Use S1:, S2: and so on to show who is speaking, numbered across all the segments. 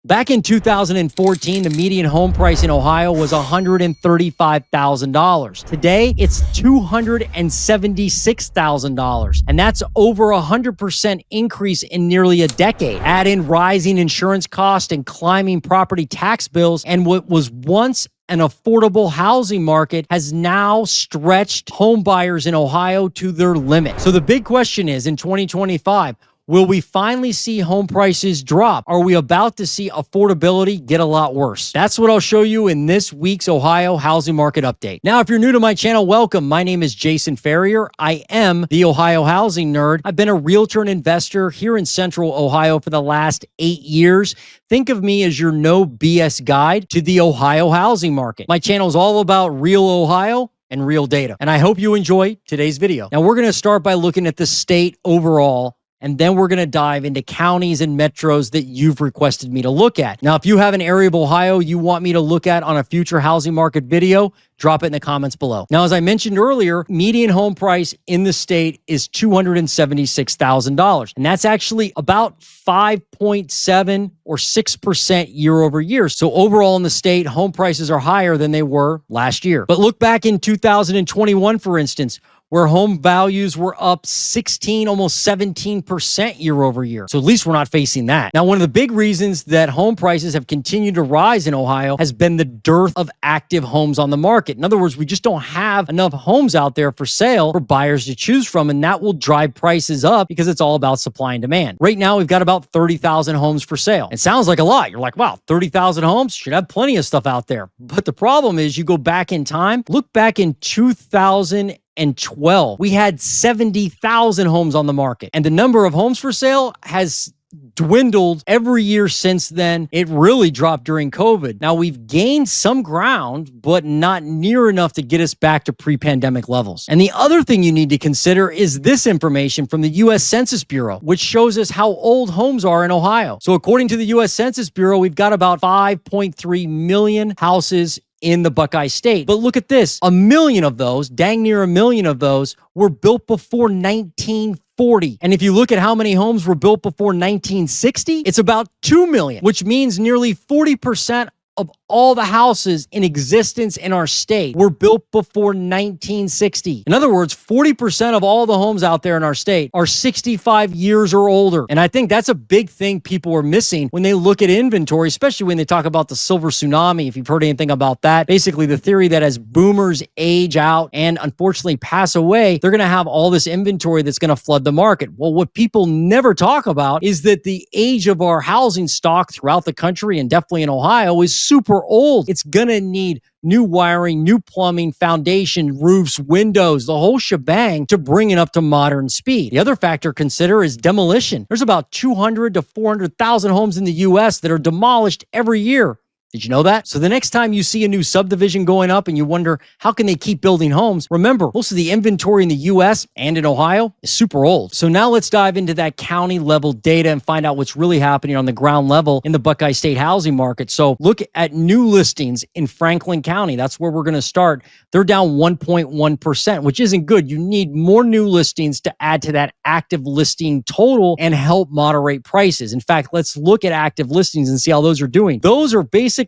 S1: Back in 2014, the median home price in Ohio was $135,000. Today, it's $276,000. And that's over 100% increase in nearly a decade. Add in rising insurance costs and climbing property tax bills, and what was once an affordable housing market has now stretched home buyers in Ohio to their limit. So the big question is, in 2025, will we finally see home prices drop? Are we about to see affordability get a lot worse? That's what I'll show you in this week's Ohio housing market update. Now, if you're new to my channel, welcome. My name is Jason Ferrier. I am the Ohio housing nerd. I've been a realtor and investor here in Central Ohio for the last 8 years. Think of me as your no BS guide to the Ohio housing market. My channel is all about real Ohio and real data. And I hope you enjoy today's video. Now, we're going to start by looking at the state overall, and then we're going to dive into counties and metros that you've requested me to look at. Now, if you have an area of Ohio you want me to look at on a future housing market video, drop it in the comments below. Now, as I mentioned earlier, median home price in the state is $276,000. And that's actually about 5.7 or 6% year over year. So overall in the state, home prices are higher than they were last year. But look back in 2021, for instance, where home values were up 16, almost 17% year over year. So at least we're not facing that. Now, one of the big reasons that home prices have continued to rise in Ohio has been the dearth of active homes on the market. In other words, we just don't have enough homes out there for sale for buyers to choose from, and that will drive prices up because it's all about supply and demand. Right now, we've got about 30,000 homes for sale. It sounds like a lot. You're like, wow, 30,000 homes? Should have plenty of stuff out there. But the problem is, you go back in time, look back in 2012, we had 70,000 homes on the market, and the number of homes for sale has dwindled every year since then. It really dropped during COVID. Now, we've gained some ground, but not near enough to get us back to pre-pandemic levels. And the other thing you need to consider is this information from the U.S. Census Bureau, which shows us how old homes are in Ohio. So according to the U.S. Census Bureau, we've got about 5.3 million houses in the Buckeye State. But look at this, 1 million of those, dang near 1 million of those, were built before 1940. And if you look at how many homes were built before 1960, it's about 2 million, which means nearly 40% of all the houses in existence in our state were built before 1960. In other words, 40% of all the homes out there in our state are 65 years or older. And I think that's a big thing people are missing when they look at inventory, especially when they talk about the silver tsunami. If you've heard anything about that, basically the theory that as boomers age out and unfortunately pass away, they're going to have all this inventory that's going to flood the market. Well, what people never talk about is that the age of our housing stock throughout the country, and definitely in Ohio, is super old. It's gonna need new wiring, new plumbing, foundation, roofs, windows, the whole shebang to bring it up to modern speed. The other factor to consider is demolition. There's about 200 to 400,000 homes in the U.S. that are demolished every year. Did you know that? So the next time you see a new subdivision going up and you wonder, how can they keep building homes? Remember, most of the inventory in the U.S. and in Ohio is super old. So now let's dive into that county level data and find out what's really happening on the ground level in the Buckeye State housing market. So look at new listings in Franklin County. That's where we're going to start. They're down 1.1%, which isn't good. You need more new listings to add to that active listing total and help moderate prices. In fact, let's look at active listings and see how those are doing. Those are basically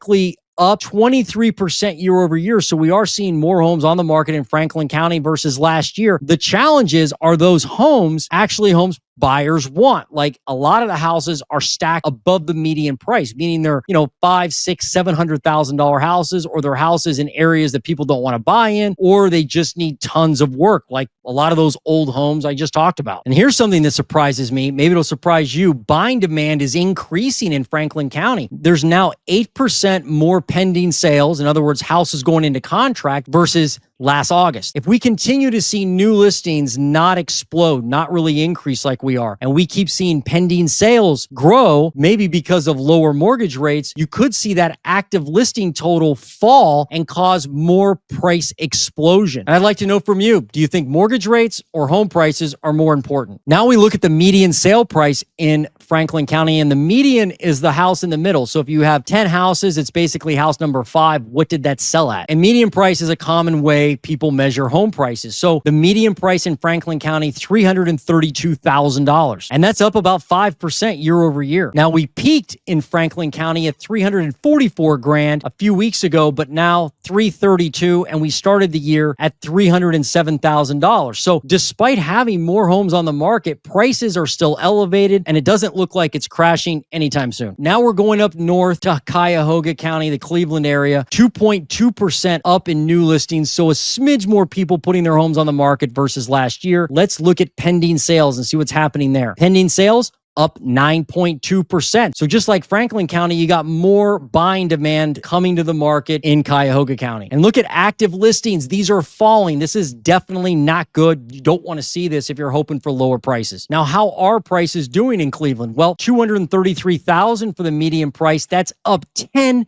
S1: up 23% year over year. So we are seeing more homes on the market in Franklin County versus last year. The challenge is, are those homes actually homes buyers want? Like, a lot of the houses are stacked above the median price, meaning they're, $500,000, $600,000, $700,000 houses, or they're houses in areas that people don't want to buy in, or they just need tons of work, like a lot of those old homes I just talked about. And here's something that surprises me. Maybe it'll surprise you. Buying demand is increasing in Franklin County. There's now 8% more pending sales. In other words, houses going into contract versus last August. If we continue to see new listings not explode, not really increase like we are, and we keep seeing pending sales grow, maybe because of lower mortgage rates, you could see that active listing total fall and cause more price explosion. And I'd like to know from you, do you think mortgage rates or home prices are more important? Now we look at the median sale price in Franklin County, and the median is the house in the middle. So if you have 10 houses, it's basically house number 5. What did that sell at? And median price is a common way people measure home prices. So the median price in Franklin County, $332,000. $330,000. And that's up about 5% year over year. Now, we peaked in Franklin County at $344,000 a few weeks ago, but now $332,000, and we started the year at $307,000. So despite having more homes on the market, prices are still elevated, and it doesn't look like it's crashing anytime soon. Now we're going up north to Cuyahoga County, the Cleveland area, 2.2% up in new listings. So a smidge more people putting their homes on the market versus last year. Let's look at pending sales and see what's happening there. Pending sales up 9.2%. So just like Franklin County, you got more buying demand coming to the market in Cuyahoga County. And look at active listings. These are falling. This is definitely not good. You don't want to see this if you're hoping for lower prices. Now, how are prices doing in Cleveland? Well, $233,000 for the median price. That's up 10%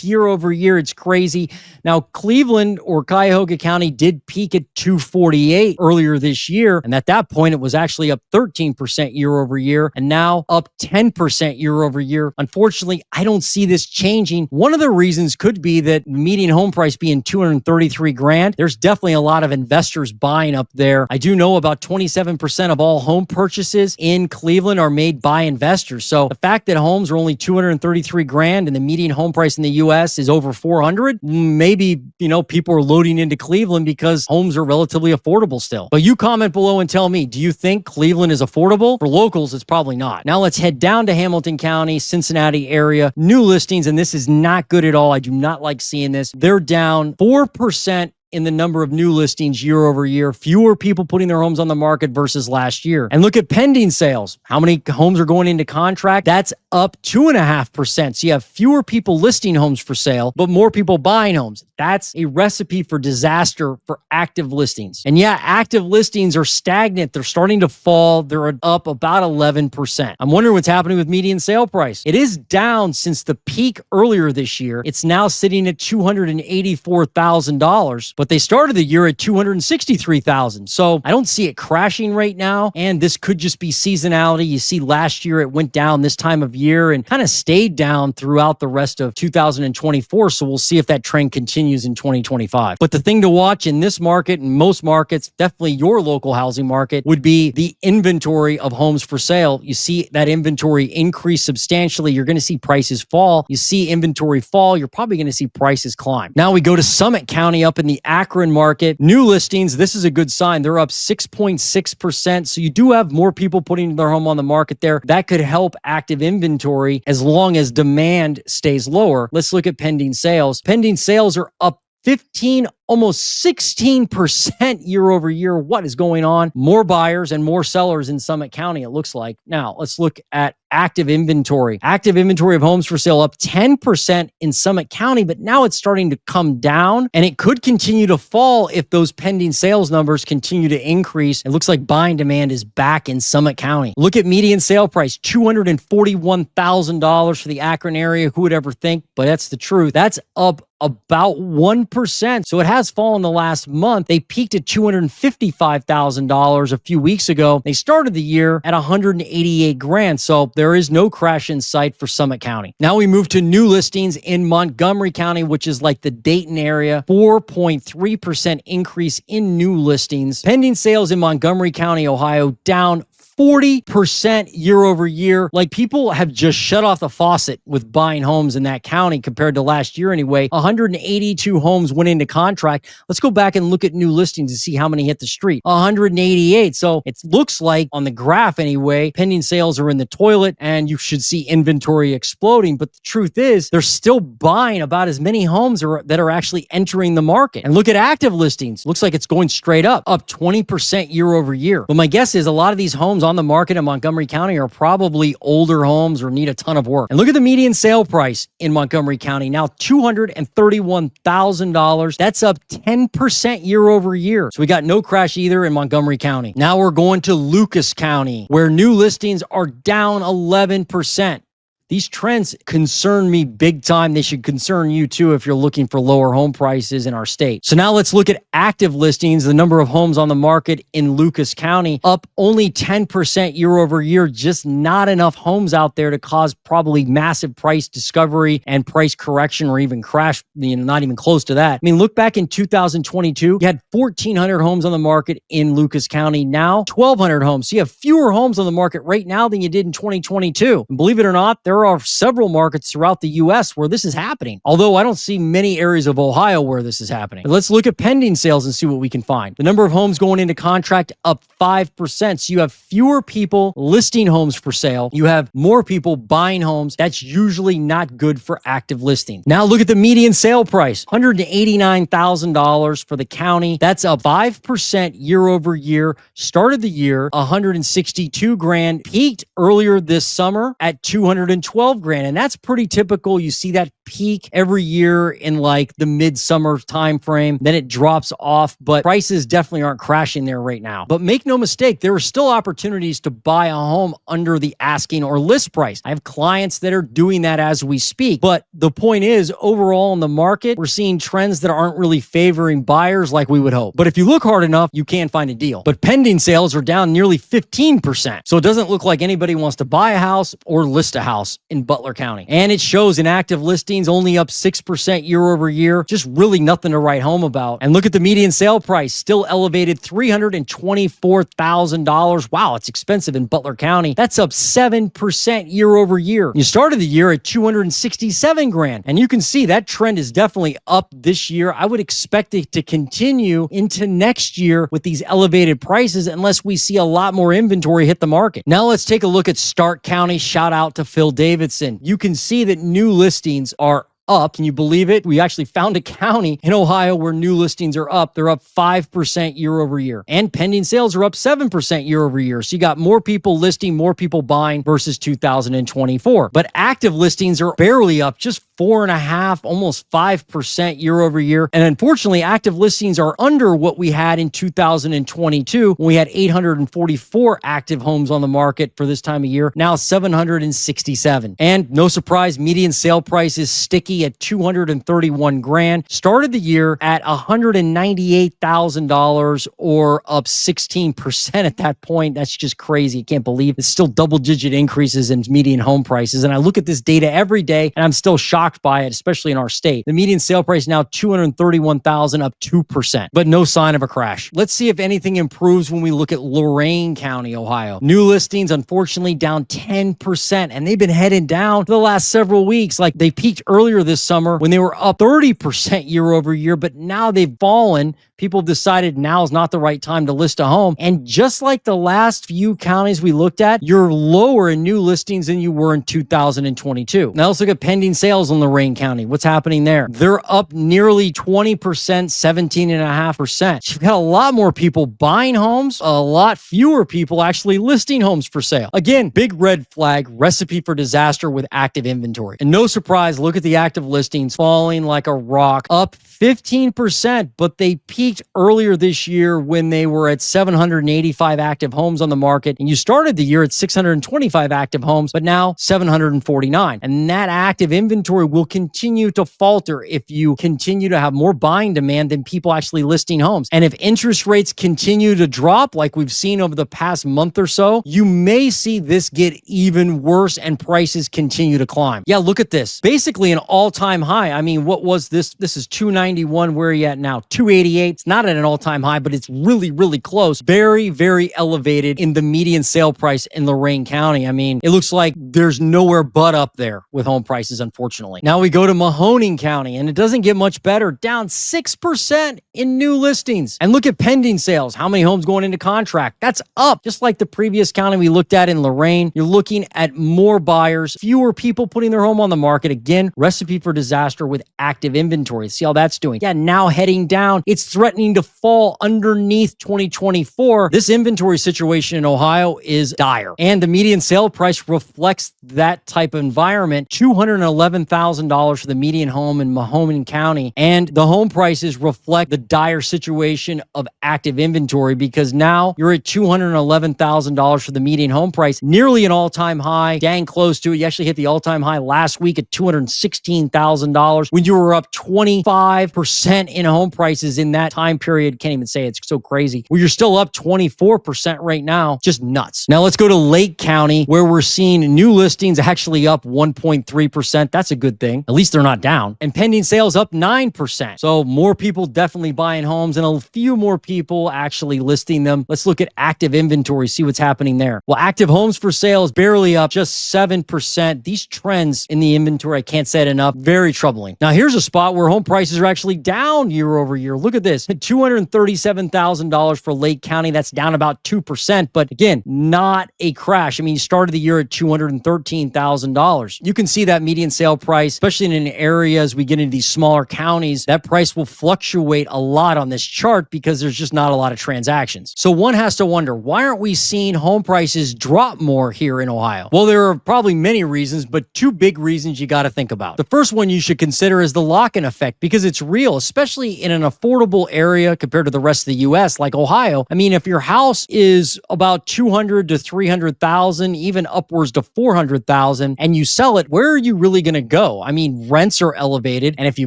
S1: year over year. It's crazy. Now, Cleveland or Cuyahoga County did peak at 248 earlier this year. And at that point, it was actually up 13% year over year and now up 10% year over year. Unfortunately, I don't see this changing. One of the reasons could be that median home price being $233,000. There's definitely a lot of investors buying up there. I do know about 27% of all home purchases in Cleveland are made by investors. So the fact that homes are only $233,000 and the median home price in the US is over 400, maybe, people are loading into Cleveland because homes are relatively affordable still. But you comment below and tell me, do you think Cleveland is affordable? For locals, it's probably not. Now let's head down to Hamilton County, Cincinnati area. New listings, and this is not good at all. I do not like seeing this. They're down 4% in the number of new listings year over year. Fewer people putting their homes on the market versus last year. And look at pending sales. How many homes are going into contract? That's up 2.5%. So you have fewer people listing homes for sale, but more people buying homes. That's a recipe for disaster for active listings. And yeah, active listings are stagnant. They're starting to fall. They're up about 11%. I'm wondering what's happening with median sale price. It is down since the peak earlier this year. It's now sitting at $284,000, but they started the year at $263,000. So I don't see it crashing right now. And this could just be seasonality. You see last year it went down this time of year and kind of stayed down throughout the rest of 2024. So we'll see if that trend continues in 2025. But the thing to watch in this market and most markets, definitely your local housing market, would be the inventory of homes for sale. You see that inventory increase substantially, you're going to see prices fall. You see inventory fall, you're probably going to see prices climb. Now we go to Summit County up in the Akron market. New listings, this is a good sign. They're up 6.6%. So you do have more people putting their home on the market there. That could help active inventory as long as demand stays lower. Let's look at pending sales. Pending sales are up 15, almost 16% year over year. What is going on? More buyers and more sellers in Summit County, it looks like. Now, let's look at active inventory. Active inventory of homes for sale up 10% in Summit County, but now it's starting to come down, and it could continue to fall if those pending sales numbers continue to increase. It looks like buying demand is back in Summit County. Look at median sale price, $241,000 for the Akron area. Who would ever think? But that's the truth. That's up about 1%. So it has fallen the last month. They peaked at $255,000 a few weeks ago. They started the year at $188,000. So there is no crash in sight for Summit County. Now we move to new listings in Montgomery County, which is like the Dayton area. 4.3% increase in new listings. Pending sales in Montgomery County, Ohio, down 40% year over year. Like, people have just shut off the faucet with buying homes in that county compared to last year anyway. 182 homes went into contract. Let's go back and look at new listings to see how many hit the street. 188. So it looks like on the graph anyway, pending sales are in the toilet and you should see inventory exploding. But the truth is they're still buying about as many homes that are actually entering the market. And look at active listings. Looks like it's going straight up 20% year over year. But my guess is a lot of these homes on the market in Montgomery County are probably older homes or need a ton of work. And look at the median sale price in Montgomery County, now $231,000. That's up 10% year over year. So we got no crash either in Montgomery County. Now we're going to Lucas County, where new listings are down 11%. These trends concern me big time. They should concern you too if you're looking for lower home prices in our state. So now let's look at active listings. The number of homes on the market in Lucas County up only 10% year over year. Just not enough homes out there to cause probably massive price discovery and price correction or even crash, not even close to that. I mean, look back in 2022, you had 1,400 homes on the market in Lucas County. Now, 1,200 homes. So you have fewer homes on the market right now than you did in 2022. And believe it or not, there are several markets throughout the U.S. where this is happening. Although I don't see many areas of Ohio where this is happening. But let's look at pending sales and see what we can find. The number of homes going into contract up 5%. So you have fewer people listing homes for sale. You have more people buying homes. That's usually not good for active listings. Now look at the median sale price, $189,000 for the county. That's up 5% year over year. Started the year $162,000, peaked earlier this summer at $212,000, and that's pretty typical. You see that peak every year in like the midsummer time frame, then it drops off, but prices definitely aren't crashing there right now. But make no mistake, there are still opportunities to buy a home under the asking or list price. I have clients that are doing that as we speak, but the point is, overall in the market, we're seeing trends that aren't really favoring buyers like we would hope. But if you look hard enough, you can find a deal. But pending sales are down nearly 15%. So it doesn't look like anybody wants to buy a house or list a house in Butler County. And it shows in active listings only up 6% year over year. Just really nothing to write home about. And look at the median sale price, still elevated $324,000. Wow, it's expensive in Butler County. That's up 7% year over year. You started the year at $267,000. And you can see that trend is definitely up this year. I would expect it to continue into next year with these elevated prices unless we see a lot more inventory hit the market. Now let's take a look at Stark County. Shout out to Phil Davidson. You can see that new listings are up. Can you believe it? We actually found a county in Ohio where new listings are up. They're up 5% year over year. And pending sales are up 7% year over year. So you got more people listing, more people buying versus 2024. But active listings are barely up, just 4.5%, almost 5% year over year. And unfortunately, active listings are under what we had in 2022 when we had 844 active homes on the market for this time of year. Now 767. And no surprise, median sale price is sticky at $231,000. Started the year at $198,000 or up 16% at that point. That's just crazy. I can't believe it's still double-digit increases in median home prices. And I look at this data every day and I'm still shocked by it, especially in our state. The median sale price now $231,000, up 2%, but no sign of a crash. Let's see if anything improves when we look at Lorain County, Ohio. New listings, unfortunately, down 10%, and they've been heading down for the last several weeks. Like they peaked earlier this summer when they were up 30% year over year, but now they've fallen. People decided now is not the right time to list a home. And just like the last few counties we looked at, you're lower in new listings than you were in 2022. Now let's look at pending sales in Lorain County. What's happening there? They're up nearly 20%, 17.5%. You've got a lot more people buying homes, a lot fewer people actually listing homes for sale. Again, big red flag, recipe for disaster with active inventory. And no surprise, look at the active listings falling like a rock, up 15%, but they peaked earlier this year when they were at 785 active homes on the market. And you started the year at 625 active homes, but now 749. And that active inventory will continue to falter if you continue to have more buying demand than people actually listing homes. And if interest rates continue to drop like we've seen over the past month or so, you may see this get even worse and prices continue to climb. Yeah, look at this. Basically an all-time high. I mean, what was this? This is 291. Where are you at now? 288. It's not at an all-time high, but it's really, really close. Very, very elevated in the median sale price in Lorain County. I mean, it looks like there's nowhere but up there with home prices, unfortunately. Now we go to Mahoning County, and it doesn't get much better. Down 6% in new listings. And look at pending sales. How many homes going into contract? That's up. Just like the previous county we looked at in Lorain, you're looking at more buyers, fewer people putting their home on the market. Again, recipe for disaster with active inventory. See how that's doing? Yeah, now heading down. It's threatening threatening to fall underneath 2024, this inventory situation in Ohio is dire. And the median sale price reflects that type of environment. $211,000 for the median home in Mahoning County. And the home prices reflect the dire situation of active inventory, because now you're at $211,000 for the median home price, nearly an all-time high, dang close to it. You actually hit the all-time high last week at $216,000 when you were up 25% in home prices in that time period. Can't even say it. It's so crazy. Well, you're still up 24% right now. Just nuts. Now let's go to Lake County, where we're seeing new listings actually up 1.3%. That's a good thing. At least they're not down. And pending sales up 9%. So more people definitely buying homes and a few more people actually listing them. Let's look at active inventory, see what's happening there. Well, active homes for sale is barely up, just 7%. These trends in the inventory, I can't say it enough, very troubling. Now here's a spot where home prices are actually down year over year. Look at this, $237,000 for Lake County. That's down about 2%, but again, not a crash. I mean, you started the year at $213,000. You can see that median sale price, especially in areas we get into these smaller counties, that price will fluctuate a lot on this chart because there's just not a lot of transactions. So one has to wonder, why aren't we seeing home prices drop more here in Ohio? Well, there are probably many reasons, but two big reasons you got to think about. The first one you should consider is the lock-in effect, because it's real, especially in an affordable area compared to the rest of the U.S. like Ohio. I mean, if your house is about $200,000 to $300,000, even upwards to $400,000, and you sell it, where are you really going to go? I mean, rents are elevated, and if you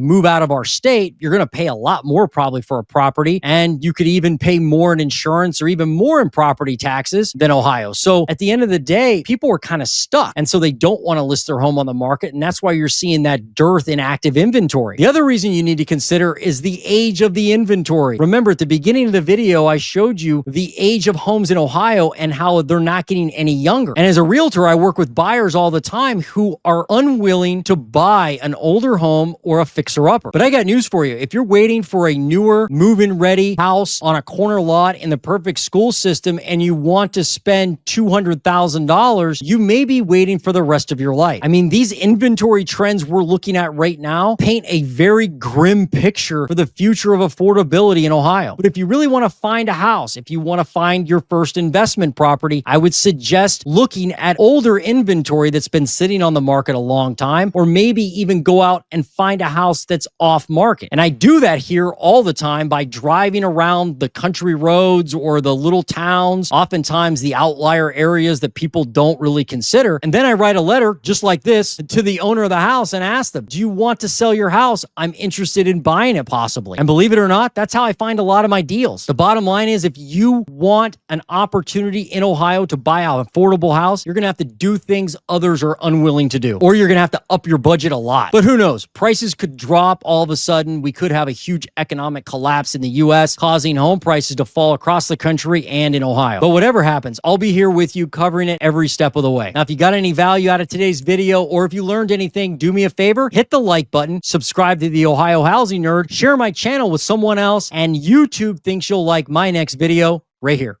S1: move out of our state, you're going to pay a lot more probably for a property, and you could even pay more in insurance or even more in property taxes than Ohio. So at the end of the day, people are kind of stuck, and so they don't want to list their home on the market, and that's why you're seeing that dearth in active inventory. The other reason you need to consider is the age of the inventory. Remember, at the beginning of the video, I showed you the age of homes in Ohio and how they're not getting any younger. And as a realtor, I work with buyers all the time who are unwilling to buy an older home or a fixer-upper. But I got news for you. If you're waiting for a newer, move-in ready house on a corner lot in the perfect school system and you want to spend $200,000, you may be waiting for the rest of your life. I mean, these inventory trends we're looking at right now paint a very grim picture for the future of affordability in Ohio. But if you really want to find a house, if you want to find your first investment property, I would suggest looking at older inventory that's been sitting on the market a long time, or maybe even go out and find a house that's off market. And I do that here all the time by driving around the country roads or the little towns, oftentimes the outlier areas that people don't really consider. And then I write a letter just like this to the owner of the house and ask them, do you want to sell your house? I'm interested in buying it possibly. And believe it or not, that's how I find a lot of my deals. The bottom line is, if you want an opportunity in Ohio to buy an affordable house, you're going to have to do things others are unwilling to do, or you're going to have to up your budget a lot. But who knows? Prices could drop all of a sudden. We could have a huge economic collapse in the U.S., causing home prices to fall across the country and in Ohio. But whatever happens, I'll be here with you covering it every step of the way. Now, if you got any value out of today's video, or if you learned anything, do me a favor, hit the like button, subscribe to the Ohio Housing Nerd, share my channel with someone else, and YouTube thinks you'll like my next video right here.